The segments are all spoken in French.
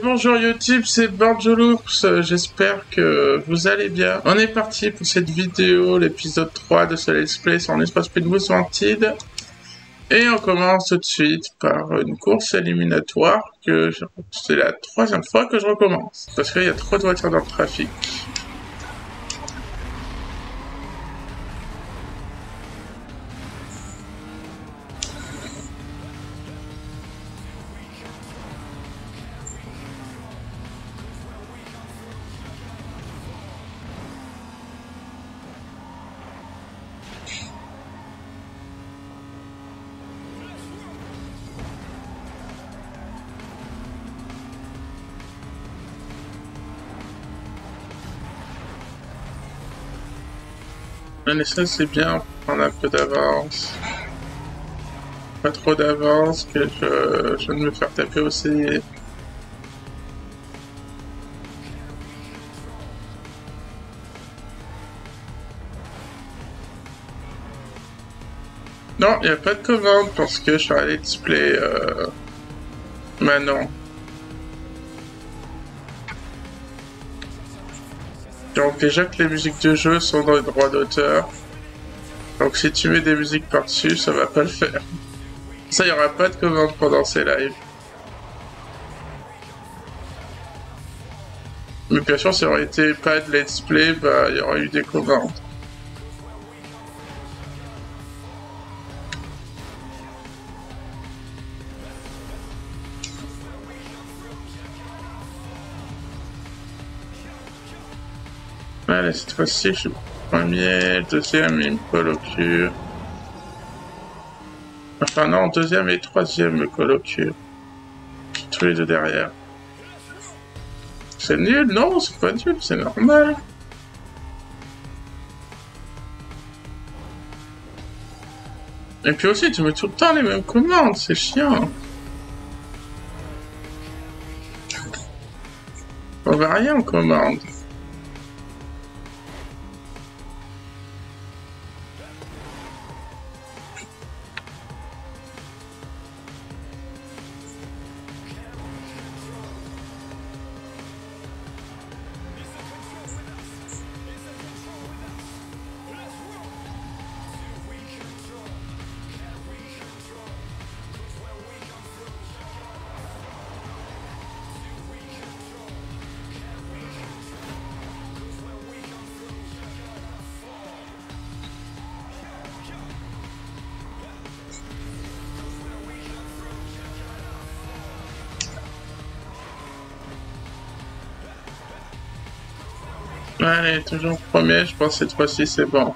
Bonjour YouTube, c'est Borjolours, j'espère que vous allez bien. On est parti pour cette vidéo, l'épisode 3 de ce let's play sur Need for Speed Most Wanted. Et on commence tout de suite par une course éliminatoire que c'est la troisième fois que je recommence. Parce qu'il y a trop de voitures dans le trafic. Mais ça c'est bien, prendre un peu d'avance. Pas trop d'avance, que je viens de me faire taper aussi. Non, il n'y a pas de commande parce que je suis allé display maintenant. Donc déjà que les musiques de jeu sont dans les droits d'auteur. Donc si tu mets des musiques par-dessus, ça va pas le faire. Ça, il n'y aura pas de commande pendant ces lives. Mais bien sûr, si ça aurait été pas de let's play, bah il y aurait eu des commandes. Allez, cette fois-ci, je suis premier, deuxième, il me colle au cul. Enfin non, deuxième et troisième me colle au cul. Tous les deux derrière. C'est nul? Non, c'est pas nul, c'est normal. Et puis aussi, tu mets tout le temps les mêmes commandes, c'est chiant. On va rien en commande. Allez, toujours premier, je pense que cette fois-ci c'est bon.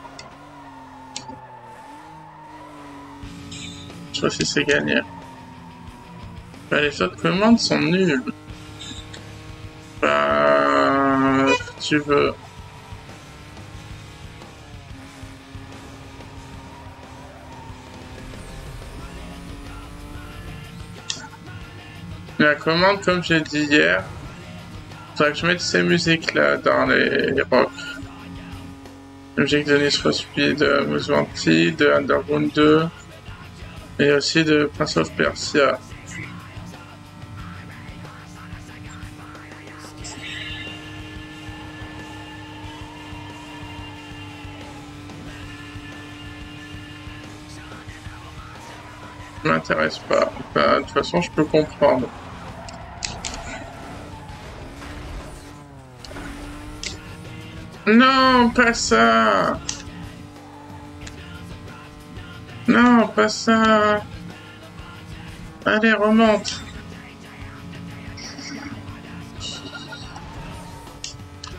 Cette fois-ci c'est gagné. Bah, les autres commandes sont nulles. Bah, si tu veux. La commande, comme j'ai dit hier, faudrait que je mette ces musiques là dans les rocks. La musique de Need for Speed, Most Wanted, de Underground 2 et aussi de Prince of Persia. M'intéresse pas. Enfin, de toute façon, je peux comprendre. Non, pas ça. Non, pas ça. Allez, remonte.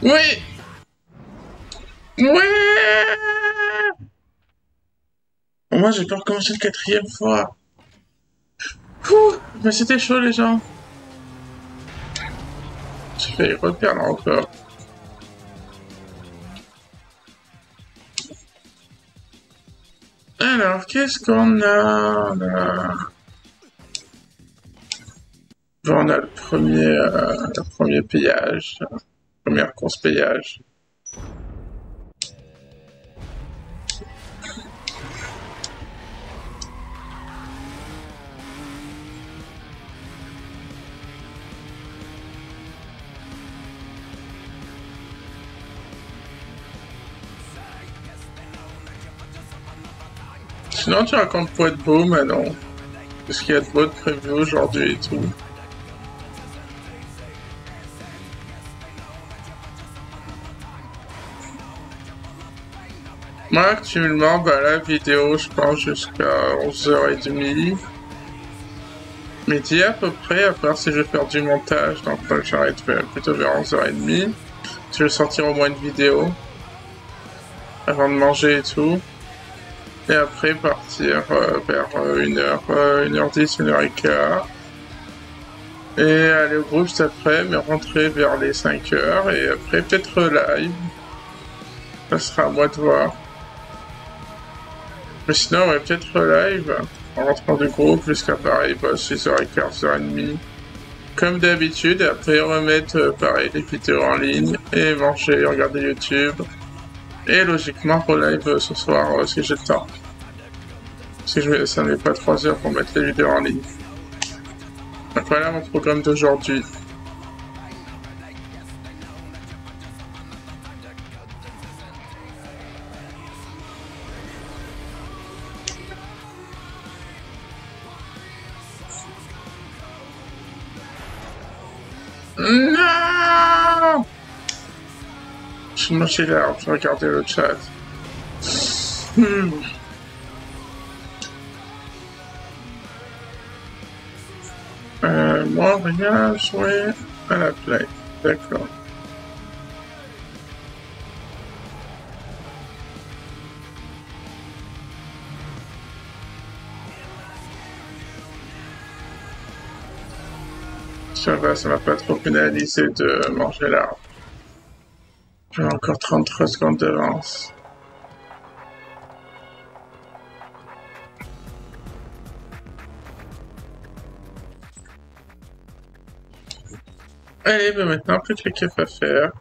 Oui. Ouais. Moi, j'ai pas recommencé une quatrième fois. Ouh, mais c'était chaud, les gens. J'ai failli reperdre encore. Alors, qu'est-ce qu'on a là? Bon, on a le premier payage, première course payage. Sinon, tu racontes quoi de beau, Manon? Qu'est-ce qu'il y a de beau de prévu aujourd'hui et tout? Moi, actuellement, bah, la vidéo, je pense jusqu'à 11h30. Midi à peu près, à part si je vais faire du montage, donc j'arrête plutôt vers 11h30. Si je vais sortir au moins une vidéo avant de manger et tout. Et après partir vers 1h, 1h10, 1h15. Et aller au groupe juste après, mais rentrer vers les 5h. Et après peut-être live. Ça sera à moi de voir. Mais sinon, ouais, peut-être live. En rentrant du groupe jusqu'à Paris, 6h15, 6h30. Comme d'habitude, et après remettre pareil les vidéos en ligne. Et manger, regarder YouTube. Et logiquement pour live ce soir si j'ai le temps. Si ça ne met pas 3 heures pour mettre les vidéos en ligne. Donc voilà mon programme d'aujourd'hui. Non! Je suis moché là, je vais regarder le chat. Moi, rien joué à la play. D'accord. Ça va, ça m'a pas trop pénalisé de manger l'arbre. J'ai encore 33 secondes d'avance. Allez, ben maintenant, plus que les keufs à faire.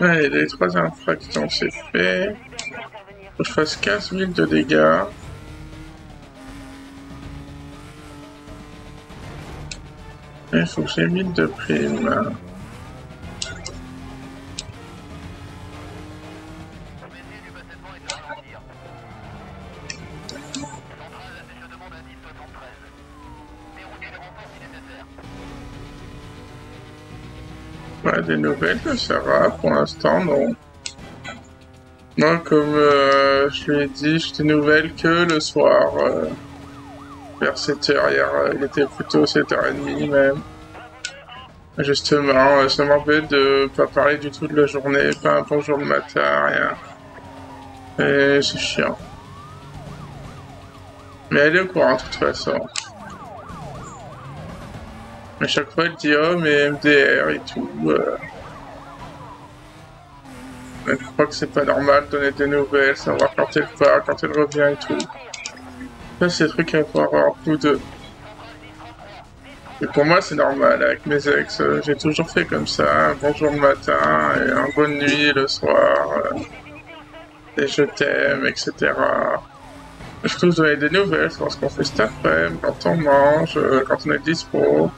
Allez, les 3 infractions, c'est fait. Faut que je fasse 15 000 de dégâts. Et il faut que j'ai 1000 de primes. Ouais, des nouvelles de Sarah, pour l'instant, non. Moi, comme je lui ai dit, j'ai des nouvelles que le soir, vers 7h hier, il était plutôt 7h30 même. Justement, ça m'embête de pas parler du tout de la journée, pas un bonjour le matin, rien. Et c'est chiant. Mais elle est au courant de toute façon. Mais chaque fois elle dit oh mais MDR et tout. Je crois que c'est pas normal de donner des nouvelles, savoir quand elle part, quand elle revient et tout. Ça c'est des trucs à voir tous deux. Et pour moi c'est normal avec mes ex, j'ai toujours fait comme ça, un bonjour le matin et un bonne nuit le soir. Et je t'aime, etc. Je trouve donner des nouvelles sur ce qu'on fait cet après-midi, quand on mange, quand on est dispo.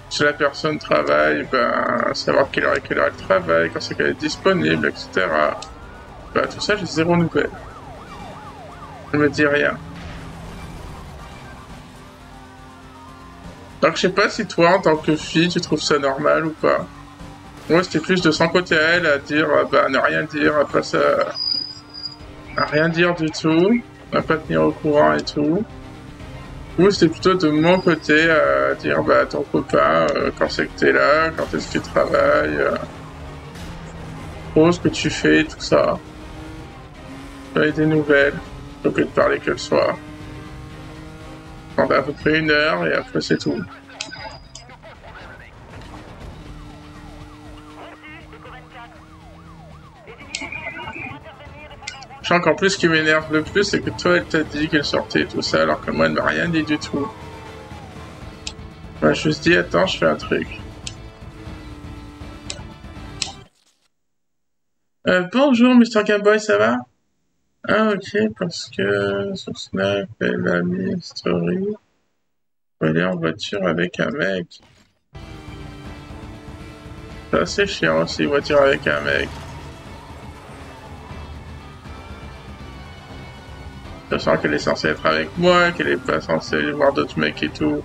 Si la personne travaille, ben, savoir quelle heure elle travaille, quand c'est qu'elle est disponible, etc. Ben, tout ça, j'ai zéro nouvelle. Je me dis rien. Donc, je sais pas si toi, en tant que fille, tu trouves ça normal ou pas. Moi, c'était plus de son côté à elle à dire, ben, ne rien dire, à pas ça... à rien dire du tout, à pas tenir au courant et tout. Ou c'était plutôt de mon côté à dire bah ton copain, quand c'est que t'es là, quand est-ce que tu travailles, ce que tu fais, tout ça. Donner des nouvelles, plutôt que de parler que le soir. Pendant à peu près 1 heure et après c'est tout. Je sens qu'en plus, ce qui m'énerve le plus, c'est que toi, elle t'a dit qu'elle sortait et tout ça, alors que moi, elle m'a rien dit du tout. Moi, je me suis dit, attends, je fais un truc. Bonjour, Mr. Gameboy, ça va? Ah, ok, parce que sur Snap, elle a mis story. Elle est en voiture avec un mec. C'est assez chiant aussi, voiture avec un mec. Sachant qu'elle est censée être avec moi, qu'elle est pas censée voir d'autres mecs et tout.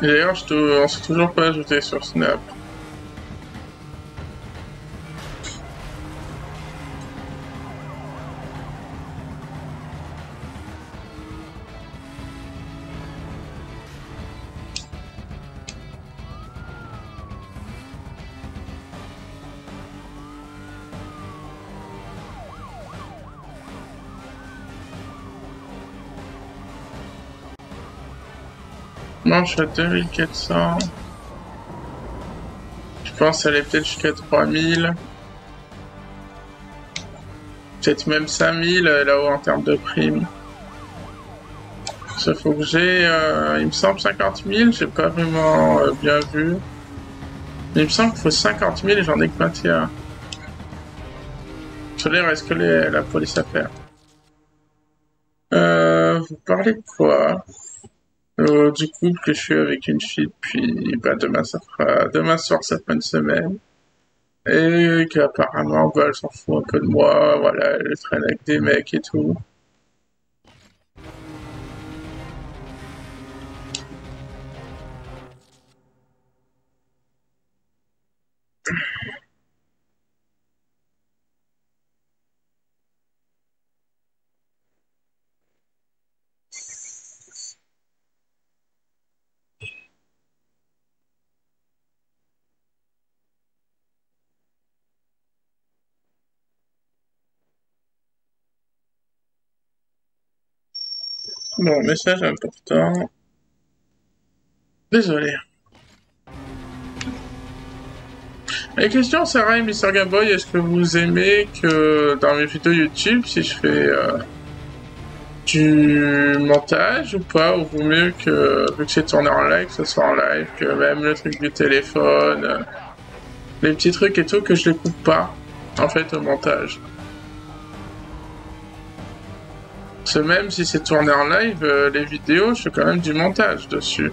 Et d'ailleurs, on s'est toujours pas ajouté sur Snap. Non, je suis à 2400. Je pense aller peut-être jusqu'à 3000. Peut-être même 5000 là-haut en termes de primes. Ça faut que j'ai, il me semble 50 000, j'ai pas vraiment bien vu. Mais il me semble qu'il faut 50 000 et j'en ai que 21. Sur les reste que la police à faire. Vous parlez de quoi? Du couple que je suis avec une fille depuis, bah demain soir ça fera une semaine. Et qu'apparemment, bah, elle s'en fout un peu de moi, voilà, elle traîne avec des mecs et tout. Bon, message important. Désolé. La question, Sarah et Mr. Gameboy, est-ce que vous aimez que dans mes vidéos YouTube, si je fais du montage ou pas, ou vaut mieux que, vu que c'est tourné en live, que ce soit en live, que même le truc du téléphone, les petits trucs et tout, que je les coupe pas, en fait, au montage. Parce que même si c'est tourné en live, les vidéos, je fais quand même du montage dessus.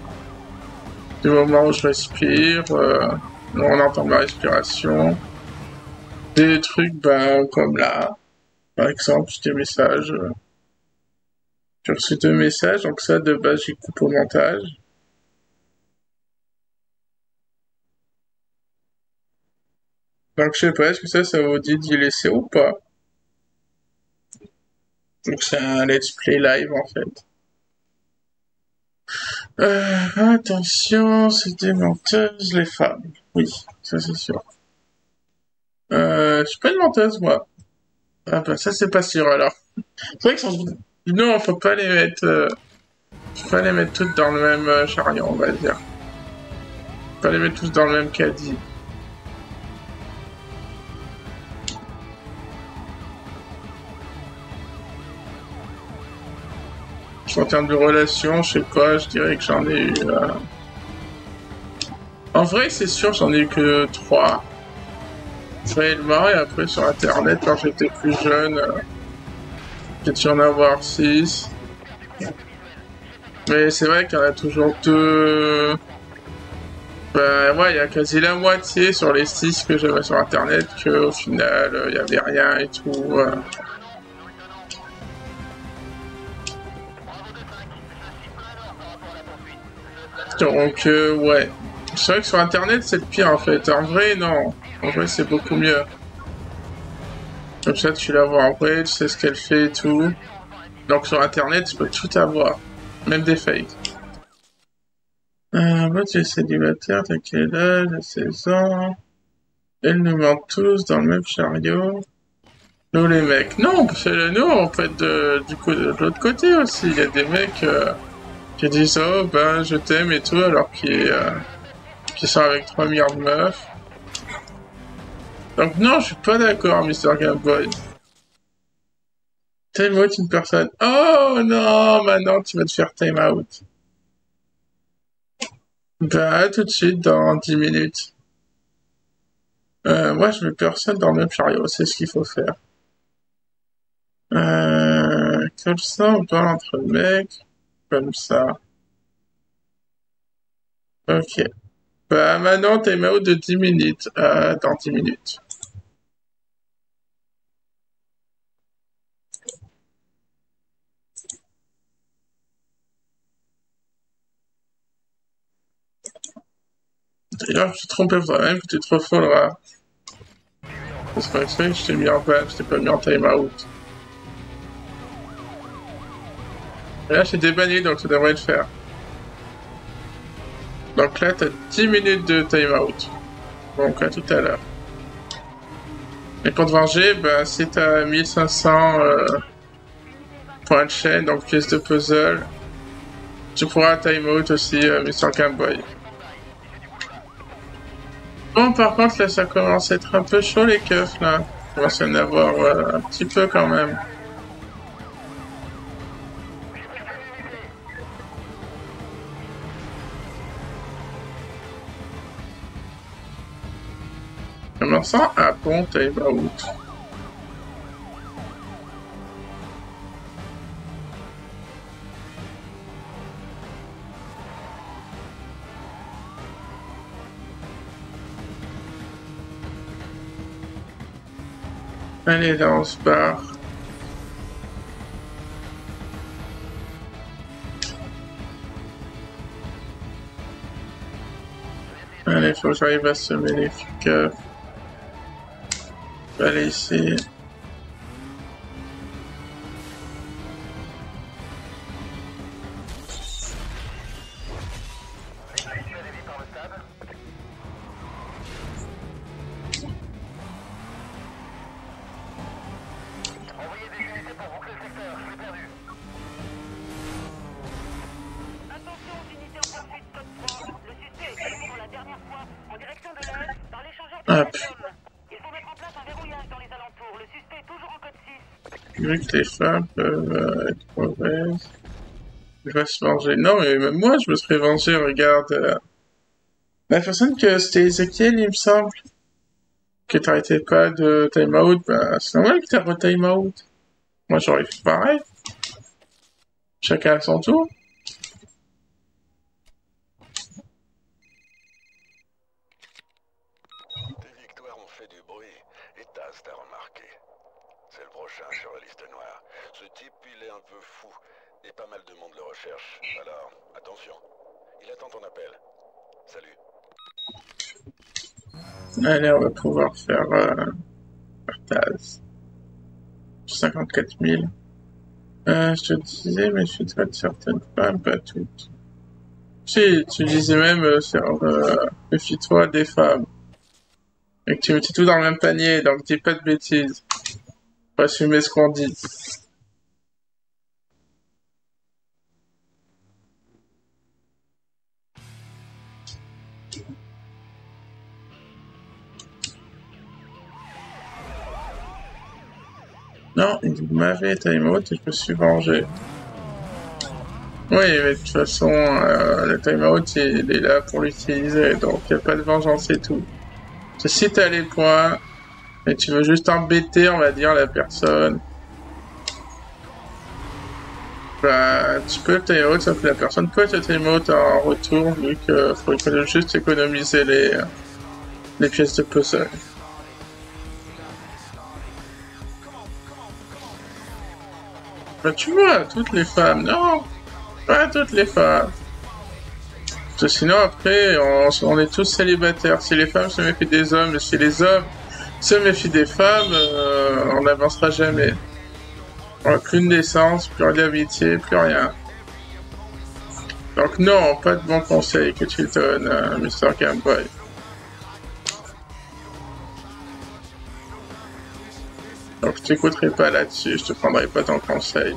Du moment où je respire, on entend ma respiration. Des trucs, ben, comme là, par exemple, des messages. J'ai reçu 2 messages, donc ça, de base, j'y coupe au montage. Donc, je sais pas, est-ce que ça vous dit d'y laisser ou pas? Donc, c'est un let's play live, en fait. Attention, c'est des menteuses, les femmes. Oui, ça c'est sûr. Je suis pas une menteuse, moi. Ah bah, ça c'est pas sûr, alors. C'est vrai que non, faut pas les mettre toutes dans le même chariot, on va dire. Faut pas les mettre tous dans le même caddie. En termes de relations, je sais pas, je dirais que j'en ai eu... En vrai, c'est sûr, j'en ai eu que 3. Réellement, et après sur Internet, quand j'étais plus jeune, j'ai dû en avoir 6. Mais c'est vrai qu'il y en a toujours 2... Ben ouais, il y a quasi la moitié sur les 6 que j'avais sur Internet, qu'au final, il y avait rien et tout. Donc, ouais. C'est vrai que sur Internet, c'est le pire, en fait. En vrai, non. En vrai, c'est beaucoup mieux. Comme ça, tu la vois en vrai, tu sais ce qu'elle fait et tout. Donc, sur Internet, tu peux tout avoir. Même des fakes. Moi, tu es célibataire, t'as quel âge? 16 ans. Elles nous mentent tous dans le même chariot. Nous les mecs, non, nous on peut être de l'autre côté aussi. Il y a des mecs qui disent oh ben je t'aime et tout alors qu'ils sont avec 3 milliards de meufs. Donc non, je suis pas d'accord, Mr. Game Boy. Time out une personne. Oh non, maintenant tu vas te faire time out. Bah tout de suite dans 10 minutes. Moi je mets personne dans le même chariot, c'est ce qu'il faut faire. Comme ça, on parle entre mecs. Comme ça. Ok. Bah maintenant, time out de 10 minutes. Dans 10 minutes. D'ailleurs, je me suis trompé vraiment que tu te refolleras. Parce qu'en fait, je t'ai mis en panne, je t'ai pas mis en time out. Et là, j'ai débanni, donc ça devrait le faire. Donc là, t'as 10 minutes de time out. Donc à tout à l'heure. Et pour te venger, bah, si t'as 1500 points de chaîne, donc pièces de puzzle, tu pourras time out aussi Mr. Game Boy. Bon, par contre, là, ça commence à être un peu chaud, les keufs, là. Il commence à y en avoir un petit peu, quand même. Comment ça? Ah bon, time out. Allez, là, on se barre. Allez, faut que j'arrive à semer les keufs. Je vais aller ici. Hop. Vu que les femmes peuvent être mauvaises, il va se venger. Non, mais même moi, je me serais vengé, regarde. La personne que c'était Ezekiel, il me semble, que t'arrêtais pas de time-out, bah, c'est normal que t'as re-time-out. Moi, j'aurais fait pareil. Chacun à son tour. Tes victoires ont fait du bruit, et Taz t'a remarqué. C'est le prochain sur la liste noire. Ce type, il est un peu fou, et pas mal de monde le recherche. Alors, attention. Il attend ton appel. Salut. Allez, on va pouvoir faire Taz. 54 000. Je te disais, mais je suis de certaines femmes, pas toutes. Si, tu disais même, méfie-toi des femmes. Et que tu mettais tout dans le même panier, donc dis pas de bêtises. Faut assumer ce qu'on dit. Non, il m'avait time-out et je me suis vengé. Oui, mais de toute façon, le time-out, il est là pour l'utiliser, donc il n'y a pas de vengeance et tout. Si t'as les points, et tu veux juste embêter, on va dire, la personne, bah, tu peux time-out, sauf que la personne peut te time-out en retour, vu qu'il faut juste économiser les pièces de puzzle. Bah, tu vois, toutes les femmes, non, pas toutes les femmes. Parce que sinon, après, on est tous célibataires. Si les femmes se méfient des hommes, et si les hommes se méfient des femmes, on n'avancera jamais. On n'a plus de naissance, plus d'amitié, plus rien. Donc non, pas de bons conseils que tu donnes, Mr. Game Boy. Donc je t'écouterai pas là-dessus, je te prendrai pas ton conseil.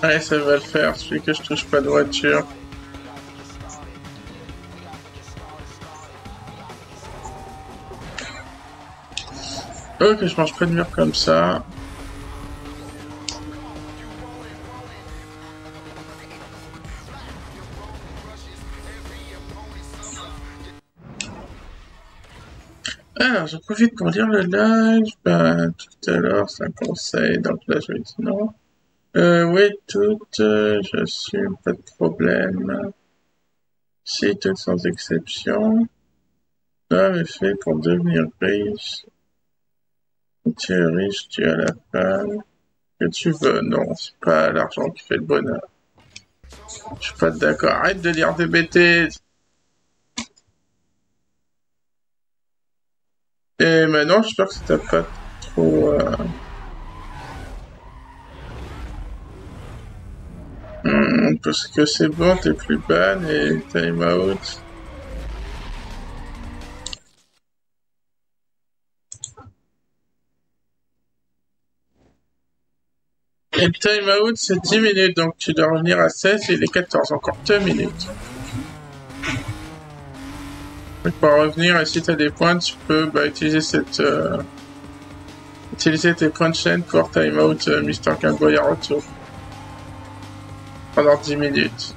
Ouais, ça va le faire, celui que je touche pas de voiture. Ok, je mange pas de mur comme ça. Alors, j'en profite pour lire le live. Ben, tout à l'heure, c'est un conseil, donc là, je vais dire non. Oui, toutes, j'assume, pas de problème. Si, toutes sans exception. L'homme est fait pour devenir riche. Quand tu es riche, tu as la femme que tu veux. Non, c'est pas l'argent qui fait le bonheur. Je suis pas d'accord. Arrête de lire des bêtises. Et maintenant, j'espère que t'as pas trop... parce que c'est bon, t'es plus ban et time out. Et le time out, c'est 10 minutes, donc tu dois revenir à 16 et il est 14, encore 2 minutes. Donc pour revenir, et si t'as des points, tu peux utiliser utiliser tes points de chaîne pour time out Mister Cowboy à retour. Pendant 10 minutes.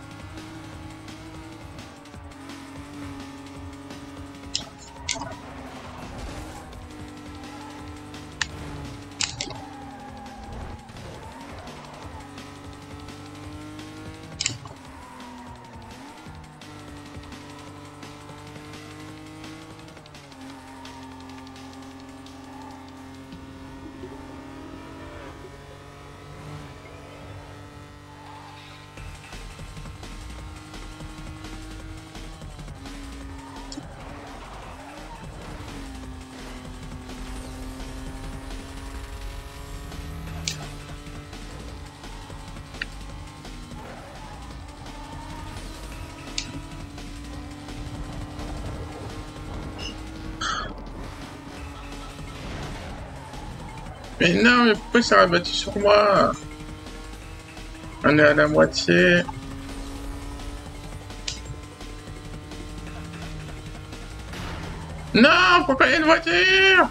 Mais non, mais pourquoi ça a rabattu sur moi? On est à la moitié. Non, pourquoi il y a une voiture?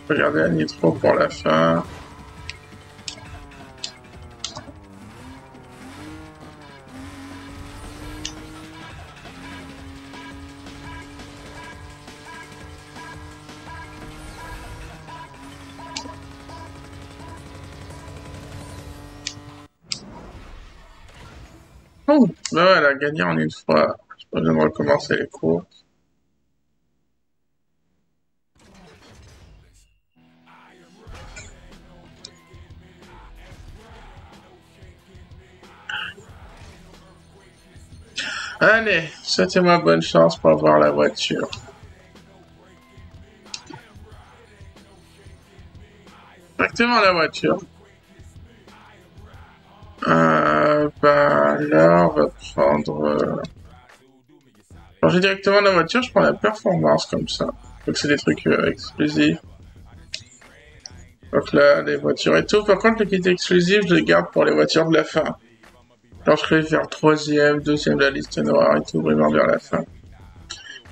Regardez la nitro pour la fin. Oh, bah ouais, elle a gagné en une fois. J'ai pas besoin de recommencer les cours. Allez, souhaitez-moi bonne chance pour avoir la voiture. Directement la voiture. Bah là, on va prendre... Quand j'ai directement la voiture, je prends la performance comme ça. Donc c'est des trucs exclusifs. Donc là, les voitures et tout. Par contre, le kit exclusif, je les garde pour les voitures de la fin. Alors je vais faire troisième, deuxième de la liste noire et tout, vraiment vers la fin.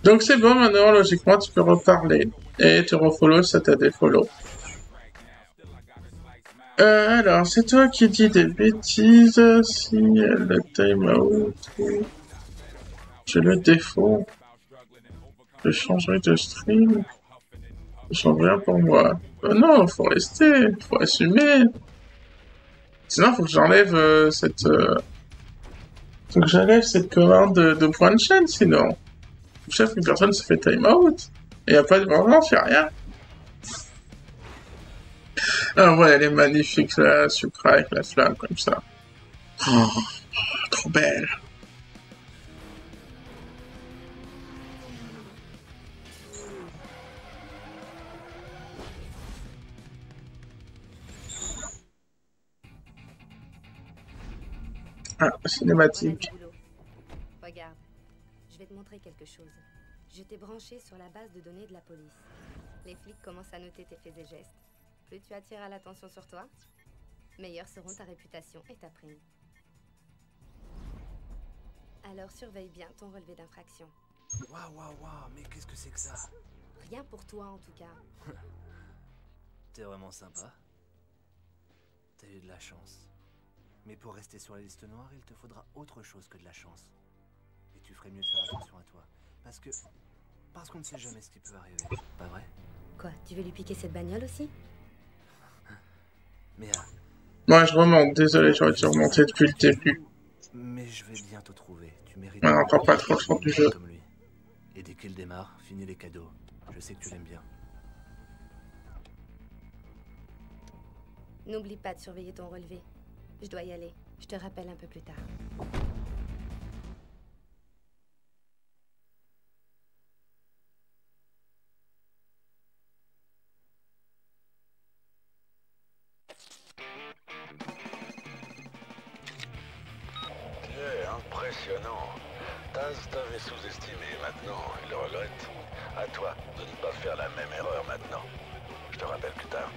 Donc c'est bon, maintenant, logiquement, tu peux reparler. Et tu refollow, ça t'a défollow. Alors, c'est toi qui dis des bêtises. Si le timeout, je le défaut. Je changerai de stream. Ça change rien pour moi. Non, faut rester, faut assumer. Sinon, faut que j'enlève cette... Faut que j'enlève cette commande de point de chaîne, sinon. Le chef, une personne se fait timeout. Et y a pas de vengeance, y'a rien. Ah ouais, elle est magnifique, la Supra avec la flamme comme ça. Oh, trop belle. Ah, cinématique. Regarde, je vais te montrer quelque chose. Je t'ai branché sur la base de données de la police. Les flics commencent à noter tes faits et gestes. Plus tu attireras l'attention sur toi, meilleures seront ta réputation et ta prime. Alors surveille bien ton relevé d'infraction. Waouh, mais qu'est-ce que c'est que ça? Rien pour toi en tout cas. T'es vraiment sympa. T'as eu de la chance. Mais pour rester sur la liste noire, il te faudra autre chose que de la chance. Et tu ferais mieux de faire attention à toi. Parce qu'on ne sait jamais ce qui peut arriver, pas vrai? Quoi, tu veux lui piquer cette bagnole aussi? Mais Moi, je remonte. Désolé, j'aurais dû remonter depuis le début. Mais je vais bientôt trouver. Tu mérites. On n'a encore pas trop le fond du jeu. Comme lui. Et dès qu'il démarre, finis les cadeaux. Je sais que tu l'aimes bien. N'oublie pas de surveiller ton relevé. Je dois y aller. Je te rappelle un peu plus tard. Impressionnant. Taz t'avait sous-estimé, maintenant il le regrette. À toi de ne pas faire la même erreur maintenant. Je te rappelle plus tard.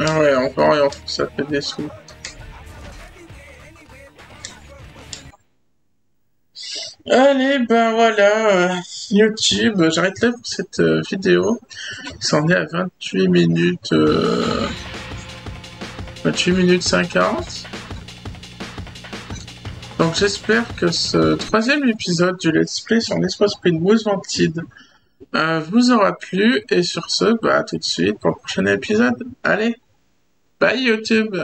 Ah ouais, encore et encore, ça fait des sous. Allez, ben voilà, YouTube, j'arrête là pour cette vidéo. Ça en est à 28 minutes, 28 minutes 50. Donc j'espère que ce troisième épisode du Let's Play sur Need for Speed Most Wanted vous aura plu. Et sur ce, bah tout de suite pour le prochain épisode. Allez, bye YouTube!